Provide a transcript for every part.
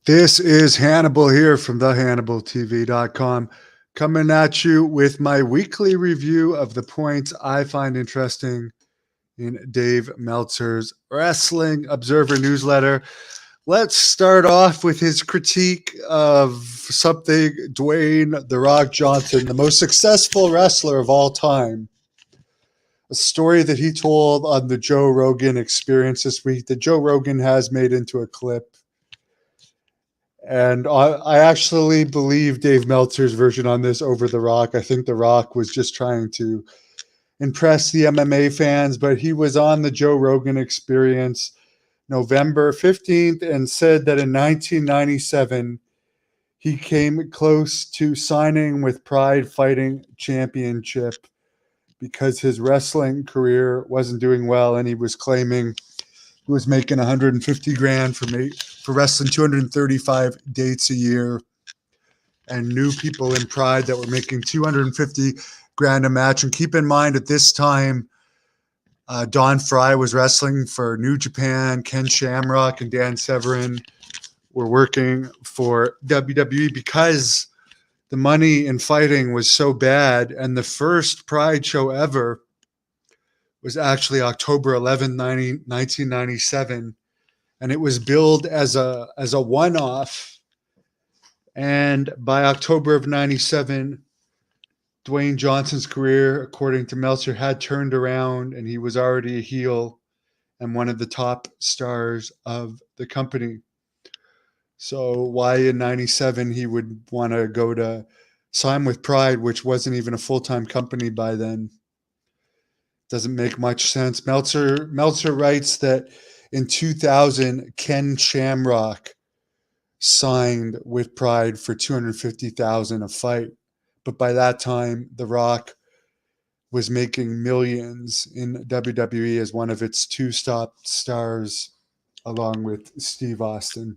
This is Hannibal here from thehannibaltv.com, coming at you with my weekly review of the points I find interesting in Dave Meltzer's Wrestling Observer newsletter. Let's start off with his critique of something Dwayne "The Rock" Johnson, the most successful wrestler of all time. A story that he told on the Joe Rogan Experience this week that Joe Rogan has made into a clip. And I actually believe Dave Meltzer's version on this over The Rock. I think The Rock was just trying to impress the MMA fans, but he was on the Joe Rogan Experience November 15th and said that in 1997, he came close to signing with Pride Fighting Championship because his wrestling career wasn't doing well, and he was claiming he was making 150 grand for wrestling 235 dates a year, and knew people in Pride that were making 250 grand a match. And keep in mind, at this time, Don Fry was wrestling for New Japan. Ken Shamrock and Dan Severn were working for WWE because the money in fighting was so bad. And the first Pride show ever was actually October 11, 1997. And it was billed as a one-off. And by October of 97, Dwayne Johnson's career, according to Meltzer, had turned around, and he was already a heel and one of the top stars of the company. So why in 97 he would want to go to sign with Pride, which wasn't even a full-time company by then, doesn't make much sense. Meltzer writes that in 2000, Ken Shamrock signed with Pride for $250,000 a fight. But by that time, The Rock was making millions in WWE as one of its two top stars, along with Steve Austin.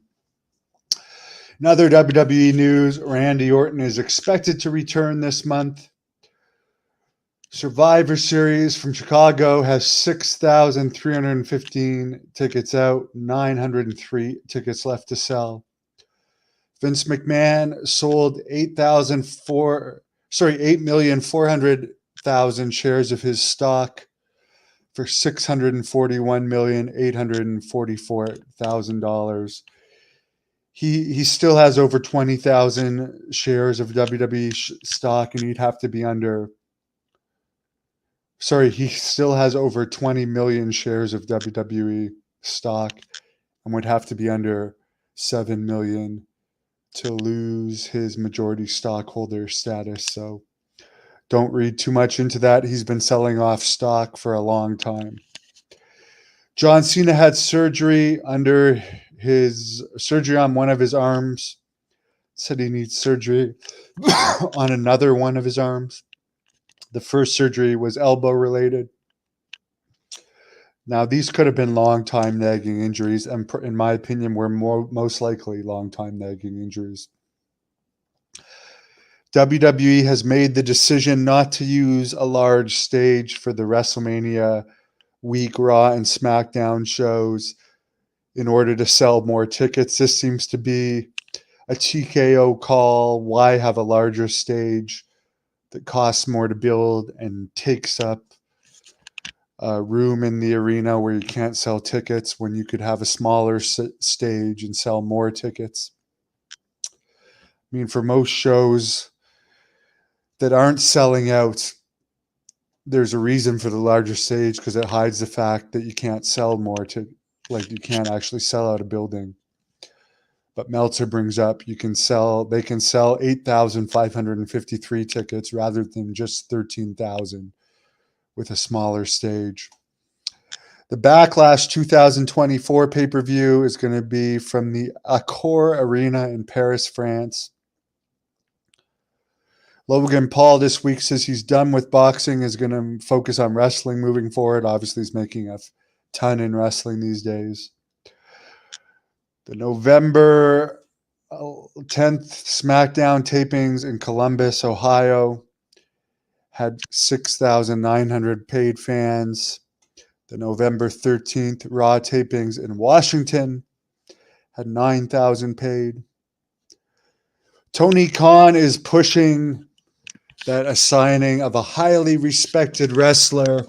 In other WWE news, Randy Orton is expected to return this month. Survivor Series from Chicago has 6,315 tickets out, 903 tickets left to sell. Vince McMahon sold 8,400,000 shares of his stock for $641,844,000. He still has over 20,000 shares of WWE stock, and he'd have to be under. He still has over 20 million shares of WWE stock and would have to be under 7 million to lose his majority stockholder status. So don't read too much into that. He's been selling off stock for a long time. John Cena had surgery on one of his arms. Said he needs surgery on another one of his arms. The first surgery was elbow related. Now, these could have been long-time nagging injuries, and in my opinion, were most likely long-time nagging injuries. WWE has made the decision not to use a large stage for the WrestleMania week Raw and SmackDown shows in order to sell more tickets. This seems to be a TKO call. Why have a larger stage that costs more to build and takes up room in the arena where you can't sell tickets when you could have a smaller stage and sell more tickets? I mean, for most shows that aren't selling out, there's a reason for the larger stage, because it hides the fact that you can't sell more you can't actually sell out a building. But Meltzer brings up they can sell 8,553 tickets rather than just 13,000 with a smaller stage. The Backlash 2024 pay-per-view is going to be from the Accor Arena in Paris, France. Logan Paul this week says he's done with boxing, is going to focus on wrestling moving forward. Obviously, he's making a ton in wrestling these days. The November 10th SmackDown tapings in Columbus, Ohio, had 6,900 paid fans. The November 13th Raw tapings in Washington had 9,000 paid. Tony Khan is pushing that a signing of a highly respected wrestler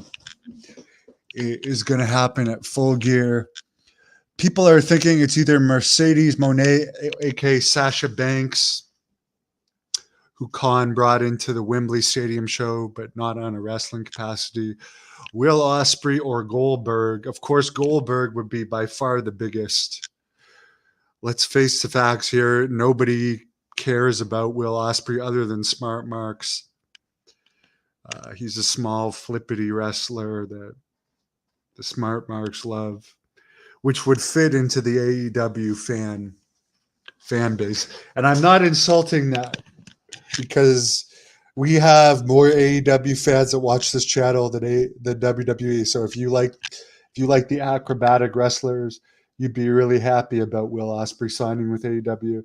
is going to happen at Full Gear. People are thinking it's either Mercedes Moné, aka Sasha Banks, who Khan brought into the Wembley Stadium show, but not on a wrestling capacity. Will Ospreay or Goldberg. Of course, Goldberg would be by far the biggest. Let's face the facts here. Nobody cares about Will Ospreay other than Smart Marks. He's a small, flippity wrestler that the Smart Marks love, which would fit into the AEW fan base. And I'm not insulting that, because we have more AEW fans that watch this channel than WWE. So if you like the acrobatic wrestlers, you'd be really happy about Will Ospreay signing with AEW.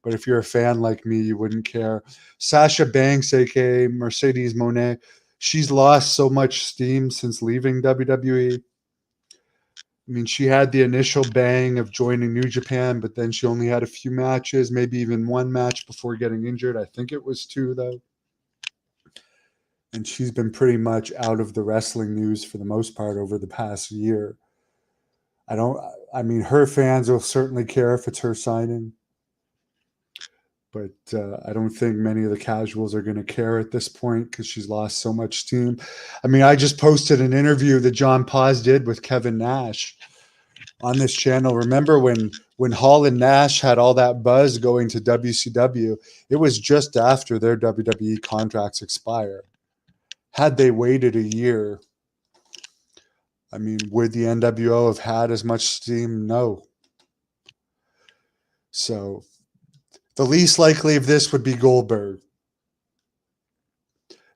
But if you're a fan like me, you wouldn't care. Sasha Banks, aka Mercedes Moné, she's lost so much steam since leaving WWE. I mean, she had the initial bang of joining New Japan, but then she only had a few matches, maybe even one match before getting injured. I think it was 2, though. And she's been pretty much out of the wrestling news for the most part over the past year. I mean, her fans will certainly care if it's her signing, but I don't think many of the casuals are going to care at this point because she's lost so much steam. I mean, I just posted an interview that John Paz did with Kevin Nash on this channel. Remember when Hall and Nash had all that buzz going to WCW? It was just after their WWE contracts expire. Had they waited a year, I mean, would the NWO have had as much steam? No. So the least likely of this would be Goldberg.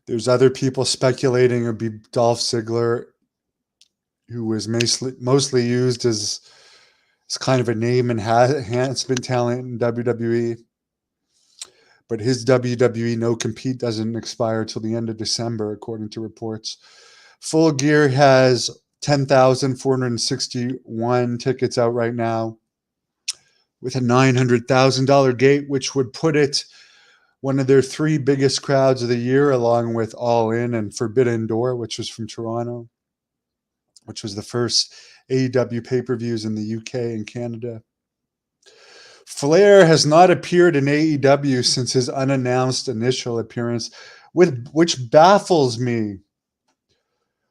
There's other people speculating it would be Dolph Ziggler, who was mostly used as kind of a name enhancement talent in WWE. But his WWE no-compete doesn't expire till the end of December, according to reports. Full Gear has 10,461 tickets out right now, with a $900,000 gate, which would put it one of their 3 biggest crowds of the year, along with All In and Forbidden Door, which was from Toronto, which was the first AEW pay-per-views in the UK and Canada. Flair has not appeared in AEW since his unannounced initial appearance, which baffles me.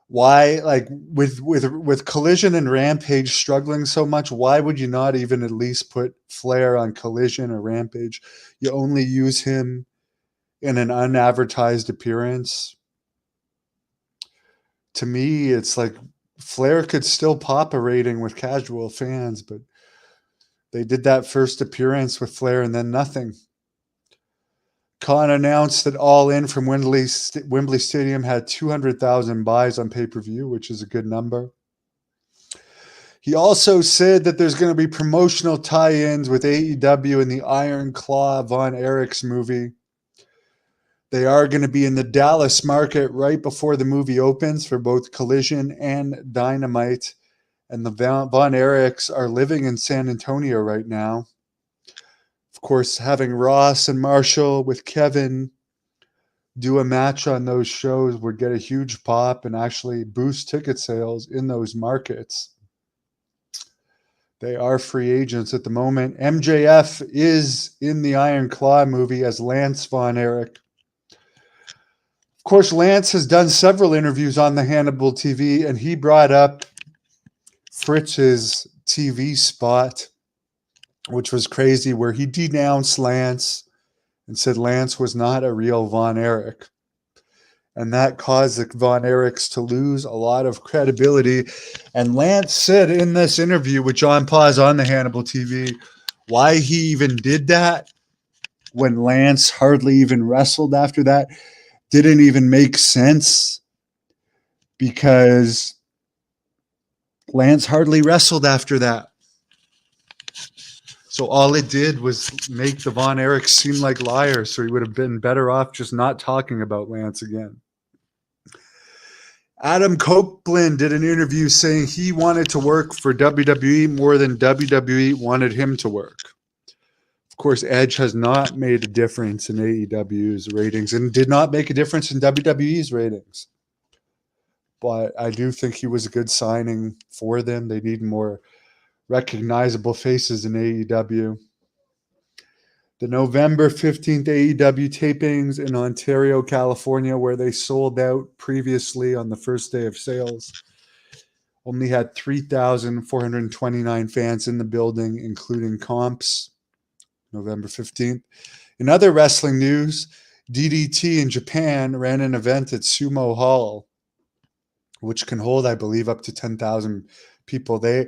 Why, like, with Collision and Rampage struggling so much, why would you not even at least put Flair on Collision or Rampage? You only use him in an unadvertised appearance. To me, it's like Flair could still pop a rating with casual fans, but they did that first appearance with Flair and then nothing. Khan announced that All In from Wembley Stadium had 200,000 buys on pay-per-view, which is a good number. He also said that there's going to be promotional tie-ins with AEW and the Iron Claw Von Erichs movie. They are going to be in the Dallas market right before the movie opens for both Collision and Dynamite. And the Von Erichs are living in San Antonio right now. Of course, having Ross and Marshall with Kevin do a match on those shows would get a huge pop and actually boost ticket sales in those markets. They are free agents at the moment. MJF is in the Iron Claw movie as Lance Von Erich. Of course, Lance has done several interviews on the Hannibal TV, and he brought up Fritz's TV spot, which was crazy, where he denounced Lance and said Lance was not a real Von Erich. And that caused the Von Erichs to lose a lot of credibility. And Lance said in this interview with John Paz on the Hannibal TV, why he even did that when Lance hardly even wrestled after that didn't even make sense, because Lance hardly wrestled after that. So all it did was make the Von Erichs seem like liars. So he would have been better off just not talking about Lance again. Adam Copeland did an interview saying he wanted to work for WWE more than WWE wanted him to work. Of course, Edge has not made a difference in AEW's ratings and did not make a difference in WWE's ratings. But I do think he was a good signing for them. They need more recognizable faces in AEW. The November 15th AEW tapings in Ontario, California, where they sold out previously on the first day of sales, only had 3,429 fans in the building, including comps. November 15th. In other wrestling news, DDT in Japan ran an event at Sumo Hall, which can hold, I believe, up to 10,000 people. They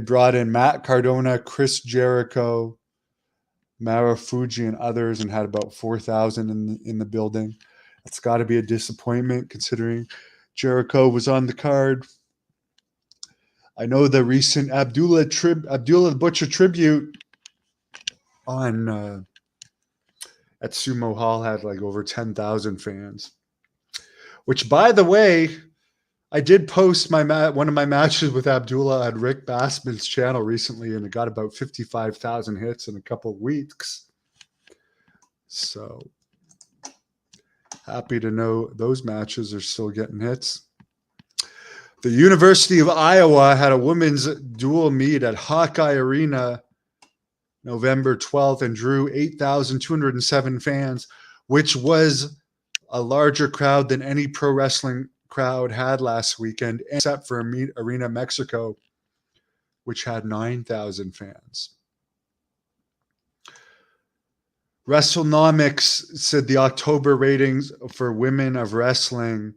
brought in Matt Cardona, Chris Jericho, Marufuji, and others, and had about 4,000 in the building. That's got to be a disappointment considering Jericho was on the card. I know the recent Abdullah the Butcher tribute on at Sumo Hall had like over 10,000 fans. Which, by the way, I did post one of my matches with Abdullah on Rick Bassman's channel recently, and it got about 55,000 hits in a couple of weeks. So happy to know those matches are still getting hits. The University of Iowa had a women's dual meet at Hawkeye Arena November 12th and drew 8,207 fans, which was a larger crowd than any pro wrestling crowd had last weekend, except for Arena Mexico, which had 9,000 fans. WrestleNomics said the October ratings for women of wrestling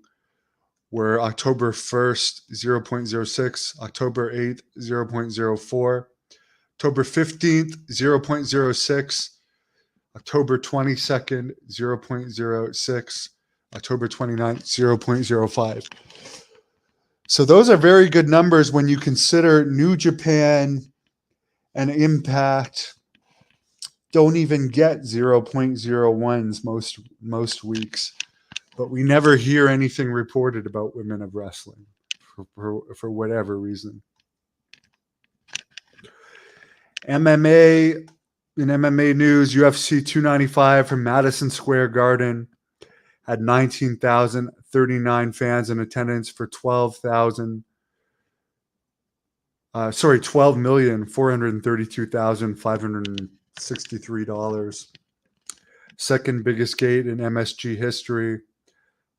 were October 1st, 0.06, October 8th, 0.04, October 15th, 0.06, October 22nd, 0.06, October 29th, 0.05. So those are very good numbers when you consider New Japan and Impact don't even get 0.01s most weeks. But we never hear anything reported about women of wrestling for whatever reason. MMA, in MMA news, UFC 295 from Madison Square Garden had 19,039 fans in attendance for $12,432,563. Second biggest gate in MSG history,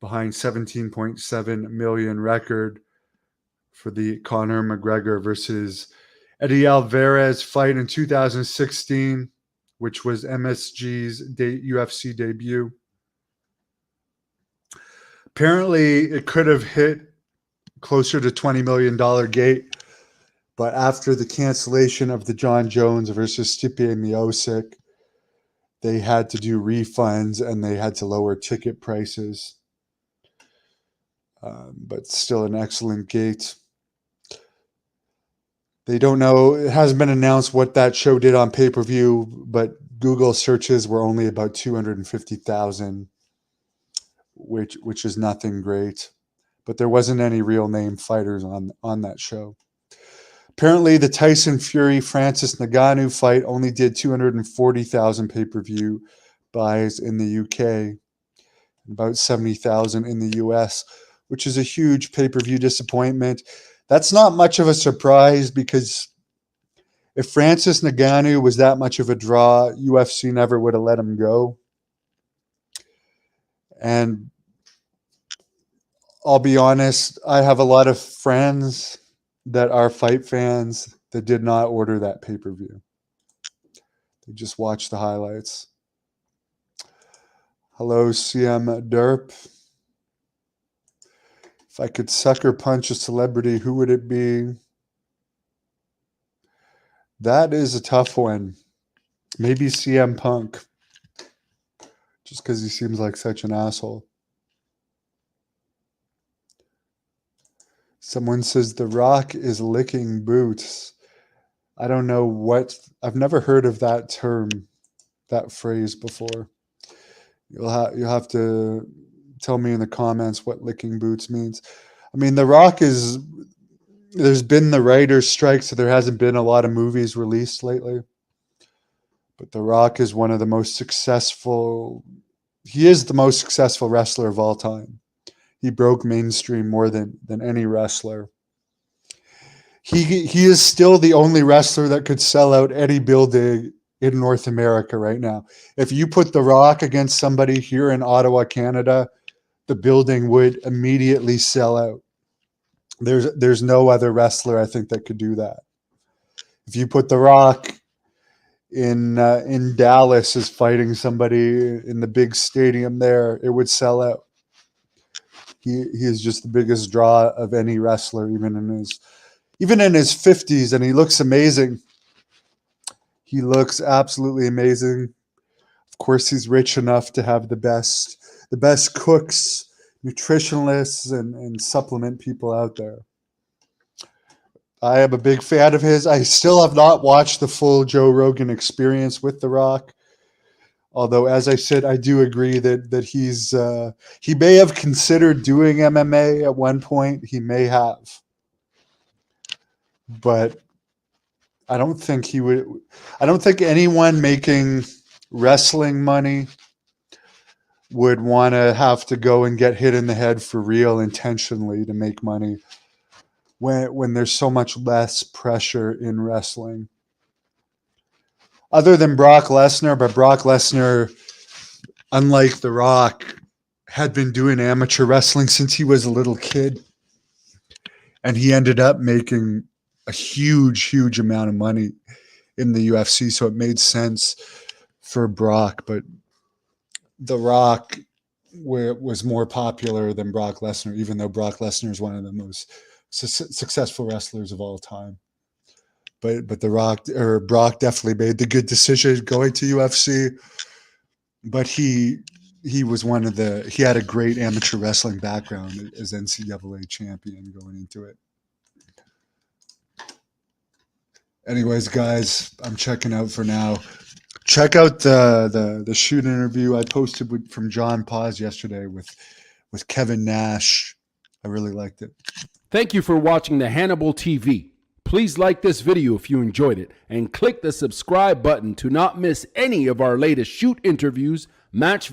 behind 17.7 million record for the Conor McGregor versus Eddie Alvarez fight in 2016, which was MSG's UFC debut. Apparently, it could have hit closer to $20 million gate, but after the cancellation of the John Jones versus Stipe Miocic, they had to do refunds and they had to lower ticket prices. But still an excellent gate. They don't know. It hasn't been announced what that show did on pay-per-view, but Google searches were only about 250,000, which is nothing great. But there wasn't any real name fighters on that show. Apparently, the Tyson Fury Francis Ngannou fight only did 240,000 pay-per-view buys in the UK, about 70,000 in the US, which is a huge pay-per-view disappointment. That's not much of a surprise because if Francis Ngannou was that much of a draw, UFC never would have let him go. And I'll be honest, I have a lot of friends that are fight fans that did not order that pay-per-view. They just watched the highlights. Hello, CM Derp. If I could sucker punch a celebrity, who would it be? That is a tough one. Maybe CM Punk. Just because he seems like such an asshole. Someone says The Rock is licking boots. I don't know what... I've never heard of that term, that phrase before. You'll have to tell me in the comments what licking boots means. I mean, The Rock is, there's been the writer's strike, so there hasn't been a lot of movies released lately. But The Rock is one of the most successful, he is the most successful wrestler of all time. He broke mainstream more than any wrestler. He is still the only wrestler that could sell out any building in North America right now. If you put The Rock against somebody here in Ottawa, Canada, the building would immediately sell out. There's no other wrestler I think that could do that. If you put The Rock in Dallas as fighting somebody in the big stadium there, it would sell out. He is just the biggest draw of any wrestler, even in his 50s, and he looks amazing. He looks absolutely amazing. Of course, he's rich enough to have the best cooks, nutritionalists, and supplement people out there. I am a big fan of his. I still have not watched the full Joe Rogan Experience with The Rock. Although, as I said, I do agree that he may have considered doing MMA at one point. He may have. But I don't think he would. I don't think anyone making wrestling money would want to have to go and get hit in the head for real intentionally to make money when there's so much less pressure in wrestling. Other than Brock Lesnar, but Brock Lesnar, unlike The Rock, had been doing amateur wrestling since he was a little kid. And he ended up making a huge amount of money in the UFC, so it made sense for Brock. But The Rock was more popular than Brock Lesnar, even though Brock Lesnar is one of the most successful wrestlers of all time. But Brock definitely made the good decision going to UFC. But he was he had a great amateur wrestling background as NCAA champion going into it. Anyways, guys, I'm checking out for now. Check out the shoot interview I posted from John Paz yesterday with Kevin Nash. I really liked it. Thank you for watching the Hannibal TV. Please like this video if you enjoyed it and click the subscribe button to not miss any of our latest shoot interviews, match videos,